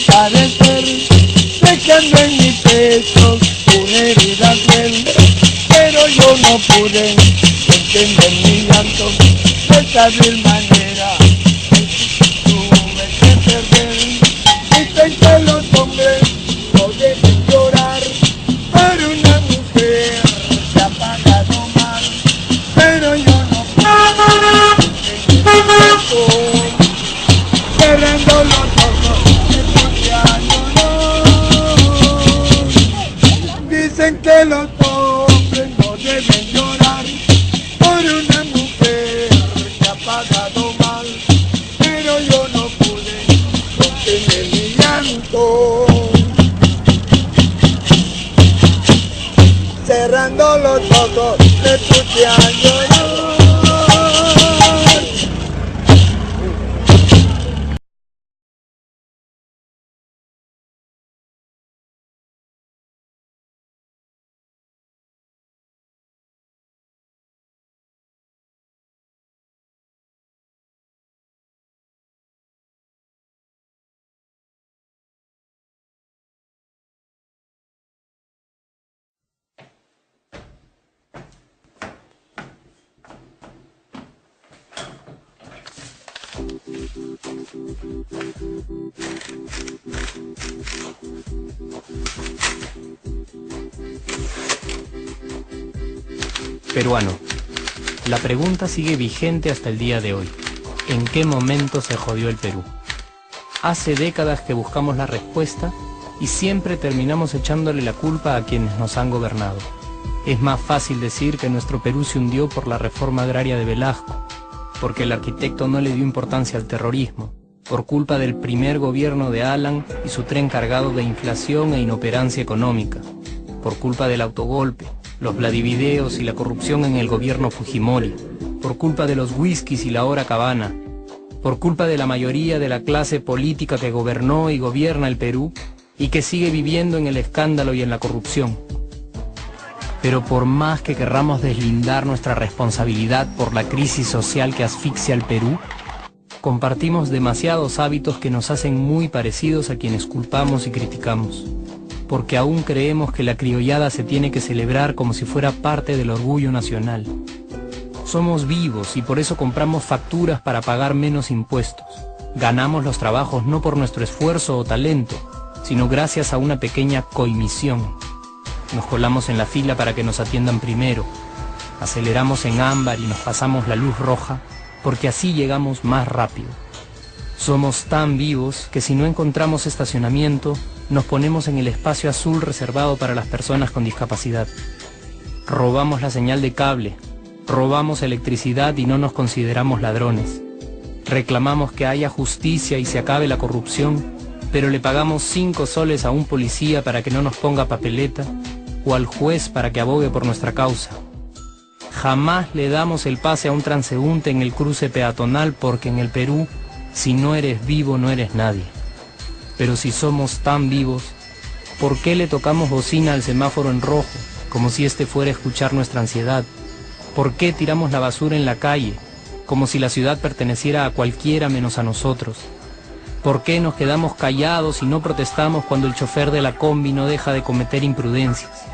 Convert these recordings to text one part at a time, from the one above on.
Parecer, dejando en mi pecho una herida cruel, pero yo no pude entender mi llanto de esa vil manera. Tuve que perder. Dicen que los hombres no deben llorar, pero una mujer se ha pagado mal, pero yo no puedo cerrando los ojos. Dicen que los hombres no deben llorar por una mujer que ha pagado mal, pero yo no pude contener mi llanto. Cerrando los ojos me puse a llorar. Peruano. La pregunta sigue vigente hasta el día de hoy. ¿En qué momento se jodió el Perú? Hace décadas que buscamos la respuesta y siempre terminamos echándole la culpa a quienes nos han gobernado. Es más fácil decir que nuestro Perú se hundió por la reforma agraria de Velasco, porque el arquitecto no le dio importancia al terrorismo, por culpa del primer gobierno de Alan y su tren cargado de inflación e inoperancia económica, por culpa del autogolpe, los Vladivideos y la corrupción en el gobierno Fujimori, por culpa de los whiskies y la hora cabana, por culpa de la mayoría de la clase política que gobernó y gobierna el Perú y que sigue viviendo en el escándalo y en la corrupción. Pero por más que querramos deslindar nuestra responsabilidad por la crisis social que asfixia al Perú, compartimos demasiados hábitos que nos hacen muy parecidos a quienes culpamos y criticamos, porque aún creemos que la criollada se tiene que celebrar como si fuera parte del orgullo nacional. Somos vivos y por eso compramos facturas para pagar menos impuestos. Ganamos los trabajos no por nuestro esfuerzo o talento, sino gracias a una pequeña coimisión. Nos colamos en la fila para que nos atiendan primero, aceleramos en ámbar y nos pasamos la luz roja, porque así llegamos más rápido. Somos tan vivos que si no encontramos estacionamiento, nos ponemos en el espacio azul reservado para las personas con discapacidad. Robamos la señal de cable, Robamos electricidad y no nos consideramos ladrones. Reclamamos que haya justicia y se acabe la corrupción, pero le pagamos 5 soles a un policía para que no nos ponga papeleta o al juez para que abogue por nuestra causa. Jamás le damos el pase a un transeúnte en el cruce peatonal porque en el Perú, si no eres vivo, no eres nadie. Pero si somos tan vivos, ¿por qué le tocamos bocina al semáforo en rojo, como si este fuera a escuchar nuestra ansiedad? ¿Por qué tiramos la basura en la calle, como si la ciudad perteneciera a cualquiera menos a nosotros? ¿Por qué nos quedamos callados y no protestamos cuando el chofer de la combi no deja de cometer imprudencias?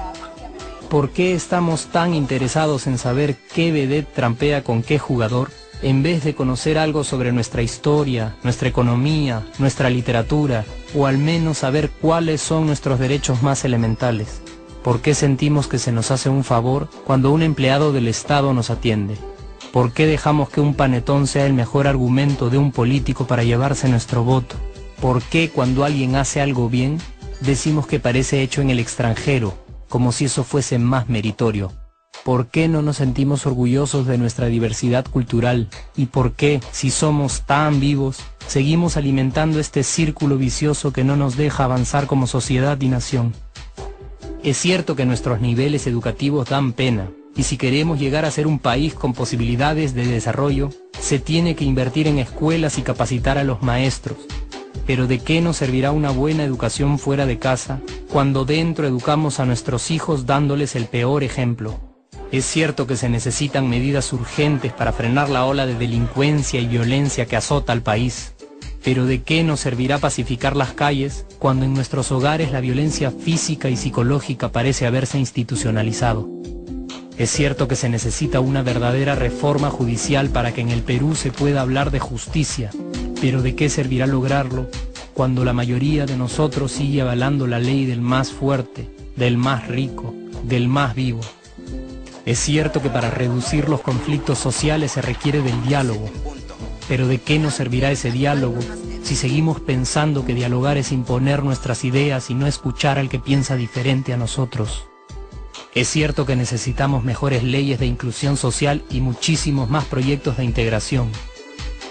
¿Por qué estamos tan interesados en saber qué vedette trampea con qué jugador, en vez de conocer algo sobre nuestra historia, nuestra economía, nuestra literatura, o al menos saber cuáles son nuestros derechos más elementales? ¿Por qué sentimos que se nos hace un favor cuando un empleado del Estado nos atiende? ¿Por qué dejamos que un panetón sea el mejor argumento de un político para llevarse nuestro voto? ¿Por qué cuando alguien hace algo bien, decimos que parece hecho en el extranjero, como si eso fuese más meritorio? ¿Por qué no nos sentimos orgullosos de nuestra diversidad cultural? ¿Y por qué, si somos tan vivos, seguimos alimentando este círculo vicioso que no nos deja avanzar como sociedad y nación? Es cierto que nuestros niveles educativos dan pena, y si queremos llegar a ser un país con posibilidades de desarrollo, se tiene que invertir en escuelas y capacitar a los maestros. Pero ¿de qué nos servirá una buena educación fuera de casa, cuando dentro educamos a nuestros hijos dándoles el peor ejemplo? Es cierto que se necesitan medidas urgentes para frenar la ola de delincuencia y violencia que azota al país. Pero ¿de qué nos servirá pacificar las calles cuando en nuestros hogares la violencia física y psicológica parece haberse institucionalizado? Es cierto que se necesita una verdadera reforma judicial para que en el Perú se pueda hablar de justicia, pero ¿de qué servirá lograrlo cuando la mayoría de nosotros sigue avalando la ley del más fuerte, del más rico, del más vivo? Es cierto que para reducir los conflictos sociales se requiere del diálogo, pero ¿de qué nos servirá ese diálogo si seguimos pensando que dialogar es imponer nuestras ideas y no escuchar al que piensa diferente a nosotros? Es cierto que necesitamos mejores leyes de inclusión social y muchísimos más proyectos de integración,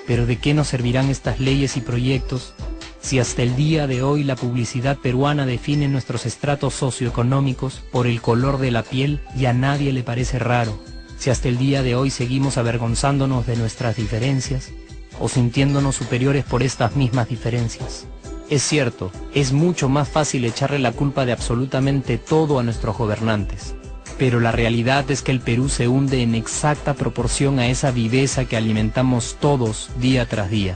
pero ¿de qué nos servirán estas leyes y proyectos si hasta el día de hoy la publicidad peruana define nuestros estratos socioeconómicos por el color de la piel y a nadie le parece raro? Si hasta el día de hoy seguimos avergonzándonos de nuestras diferencias o sintiéndonos superiores por estas mismas diferencias. Es cierto, es mucho más fácil echarle la culpa de absolutamente todo a nuestros gobernantes, pero la realidad es que el Perú se hunde en exacta proporción a esa viveza que alimentamos todos día tras día.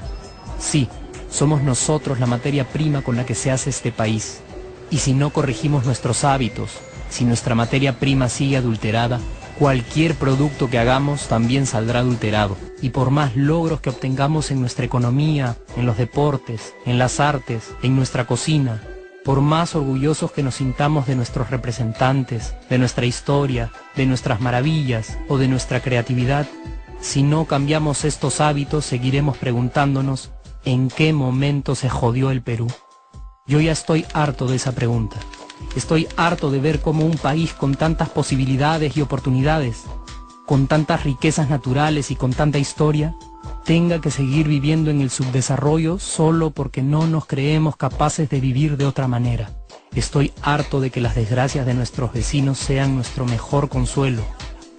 Sí, somos nosotros la materia prima con la que se hace este país, y si no corregimos nuestros hábitos, si nuestra materia prima sigue adulterada, cualquier producto que hagamos también saldrá adulterado, y por más logros que obtengamos en nuestra economía, en los deportes, en las artes, en nuestra cocina, por más orgullosos que nos sintamos de nuestros representantes, de nuestra historia, de nuestras maravillas o de nuestra creatividad, si no cambiamos estos hábitos seguiremos preguntándonos ¿en qué momento se jodió el Perú? Yo ya estoy harto de esa pregunta. Estoy harto de ver cómo un país con tantas posibilidades y oportunidades, con tantas riquezas naturales y con tanta historia, tenga que seguir viviendo en el subdesarrollo solo porque no nos creemos capaces de vivir de otra manera. Estoy harto de que las desgracias de nuestros vecinos sean nuestro mejor consuelo.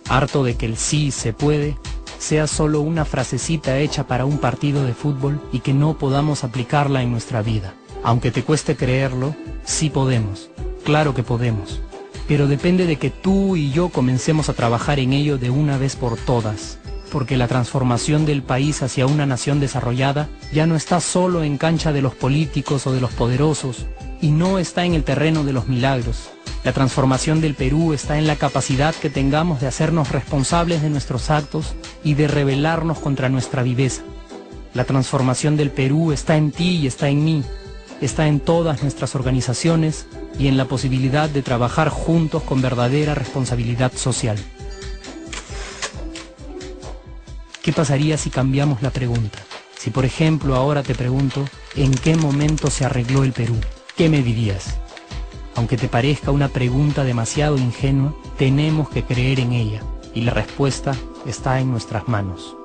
Harto de que el sí se puede sea solo una frasecita hecha para un partido de fútbol y que no podamos aplicarla en nuestra vida. Aunque te cueste creerlo, sí podemos. Claro que podemos, pero depende de que tú y yo comencemos a trabajar en ello de una vez por todas, porque la transformación del país hacia una nación desarrollada ya no está solo en cancha de los políticos o de los poderosos, y no está en el terreno de los milagros. La transformación del Perú está en la capacidad que tengamos de hacernos responsables de nuestros actos y de rebelarnos contra nuestra viveza. La transformación del Perú está en ti y está en mí, está en todas nuestras organizaciones y en la posibilidad de trabajar juntos con verdadera responsabilidad social. ¿Qué pasaría si cambiamos la pregunta? Si por ejemplo ahora te pregunto, ¿en qué momento se arregló el Perú? ¿Qué me dirías? Aunque te parezca una pregunta demasiado ingenua, tenemos que creer en ella. y la respuesta está en nuestras manos.